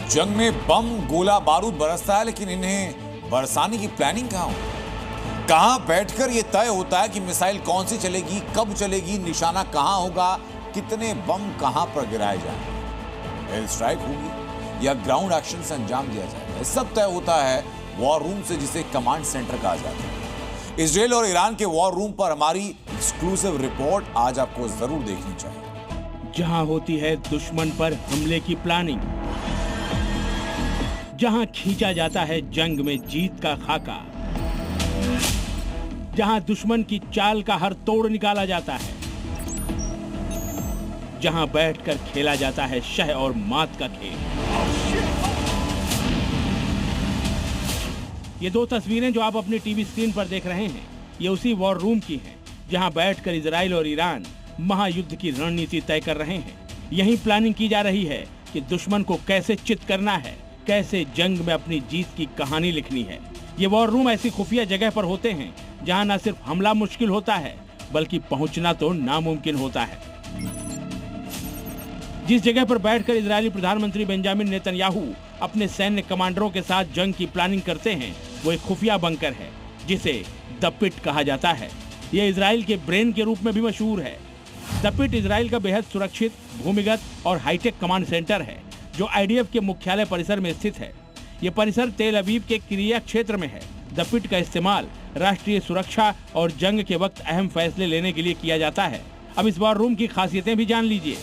जंग में बम गोला बारूद बरसता है, लेकिन इन्हें बरसाने की प्लानिंग कहां हो? कहां बैठकर यह तय होता है कि मिसाइल कौन सी चलेगी, कब चलेगी, निशाना कहां होगा, कितने बम कहां पर गिराए जाएंगे, एयर स्ट्राइक होगी या ग्राउंड एक्शन से अंजाम दिया जाएगा, यह सब तय होता है वॉर रूम से, जिसे कमांड सेंटर कहा जाता है। इजराइल और ईरान के वॉर रूम पर हमारी एक्सक्लूसिव रिपोर्ट आज आपको जरूर देखनी चाहिए। जहां होती है दुश्मन पर हमले की प्लानिंग, जहां खींचा जाता है जंग में जीत का खाका, जहां दुश्मन की चाल का हर तोड़ निकाला जाता है, जहां बैठकर खेला जाता है शह और मात का खेल। ये दो तस्वीरें जो आप अपनी टीवी स्क्रीन पर देख रहे हैं, ये उसी वॉर रूम की हैं, जहां बैठकर इजराइल और ईरान महायुद्ध की रणनीति तय कर रहे हैं। यही प्लानिंग की जा रही है कि दुश्मन को कैसे चित करना है, कैसे जंग में अपनी जीत की कहानी लिखनी है। ये वॉर रूम ऐसी खुफिया जगह पर होते हैं जहां न सिर्फ हमला मुश्किल होता है, बल्कि पहुंचना तो नामुमकिन होता है। जिस जगह पर बैठकर इजरायली प्रधानमंत्री बेंजामिन नेतन्याहू अपने सैन्य कमांडरों के साथ जंग की प्लानिंग करते हैं, वो एक खुफिया बंकर है जिसे द पिट कहा जाता है। ये इजराइल के ब्रेन के रूप में भी मशहूर है। द पिट इजराइल का बेहद सुरक्षित, भूमिगत और हाईटेक कमांड सेंटर है, जो आईडीएफ के मुख्यालय परिसर में स्थित है। ये परिसर तेल अवीव के क्रिया क्षेत्र में है। द पिट का इस्तेमाल राष्ट्रीय सुरक्षा और जंग के वक्त अहम फैसले लेने के लिए किया जाता है। अब इस वॉर रूम की खासियतें भी जान लीजिए।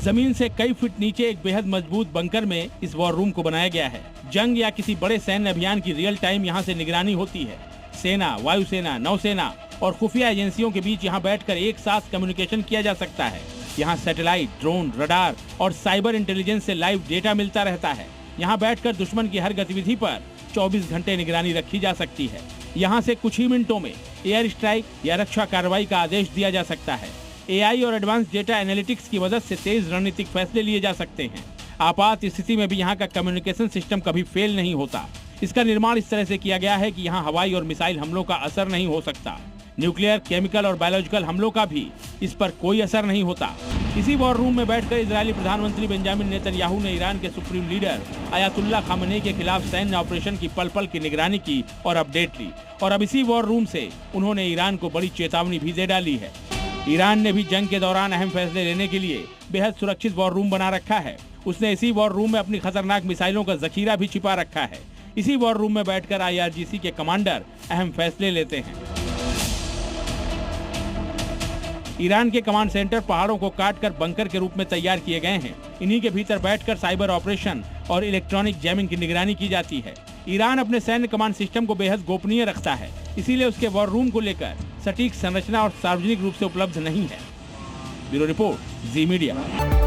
जमीन से कई फीट नीचे एक बेहद मजबूत बंकर में इस वॉर रूम को बनाया गया है। जंग या किसी बड़े सैन्य अभियान की रियल टाइम यहाँ से निगरानी होती है। सेना, वायुसेना, नौसेना और खुफिया एजेंसियों के बीच यहाँ बैठकर एक साथ कम्युनिकेशन किया जा सकता है। यहाँ सैटेलाइट, ड्रोन, रडार और साइबर इंटेलिजेंस से लाइव डेटा मिलता रहता है। यहाँ बैठकर दुश्मन की हर गतिविधि पर 24 घंटे निगरानी रखी जा सकती है। यहाँ से कुछ ही मिनटों में एयर स्ट्राइक या रक्षा कार्रवाई का आदेश दिया जा सकता है। एआई और एडवांस डेटा एनालिटिक्स की मदद से तेज रणनीतिक फैसले लिए जा सकते हैं। आपात स्थिति में भी यहाँ का कम्युनिकेशन सिस्टम कभी फेल नहीं होता। इसका निर्माण इस तरह से किया गया है कि यहाँ हवाई और मिसाइल हमलों का असर नहीं हो सकता। न्यूक्लियर, केमिकल और बायोलॉजिकल हमलों का भी इस पर कोई असर नहीं होता। इसी वॉर रूम में बैठकर इजरायली प्रधानमंत्री बेंजामिन नेतन्याहू ने ईरान के सुप्रीम लीडर अयातुल्ला खामेनी के खिलाफ सैन्य ऑपरेशन की पल पल की निगरानी की और अपडेट ली। और अब इसी वॉर रूम से उन्होंने ईरान को बड़ी चेतावनी भी दे डाली है। ईरान ने भी जंग के दौरान अहम फैसले लेने के लिए बेहद सुरक्षित वॉर रूम बना रखा है। उसने इसी वॉर रूम में अपनी खतरनाक मिसाइलों का जखीरा भी छिपा रखा है। इसी वॉर रूम में बैठकर आईआरजीसी के कमांडर अहम फैसले लेते हैं। ईरान के कमांड सेंटर पहाड़ों को काटकर बंकर के रूप में तैयार किए गए हैं। इन्हीं के भीतर बैठकर साइबर ऑपरेशन और इलेक्ट्रॉनिक जैमिंग की निगरानी की जाती है। ईरान अपने सैन्य कमांड सिस्टम को बेहद गोपनीय रखता है, इसीलिए उसके वॉर रूम को लेकर सटीक संरचना और सार्वजनिक रूप से उपलब्ध नहीं है। ब्यूरो रिपोर्ट, जी मीडिया।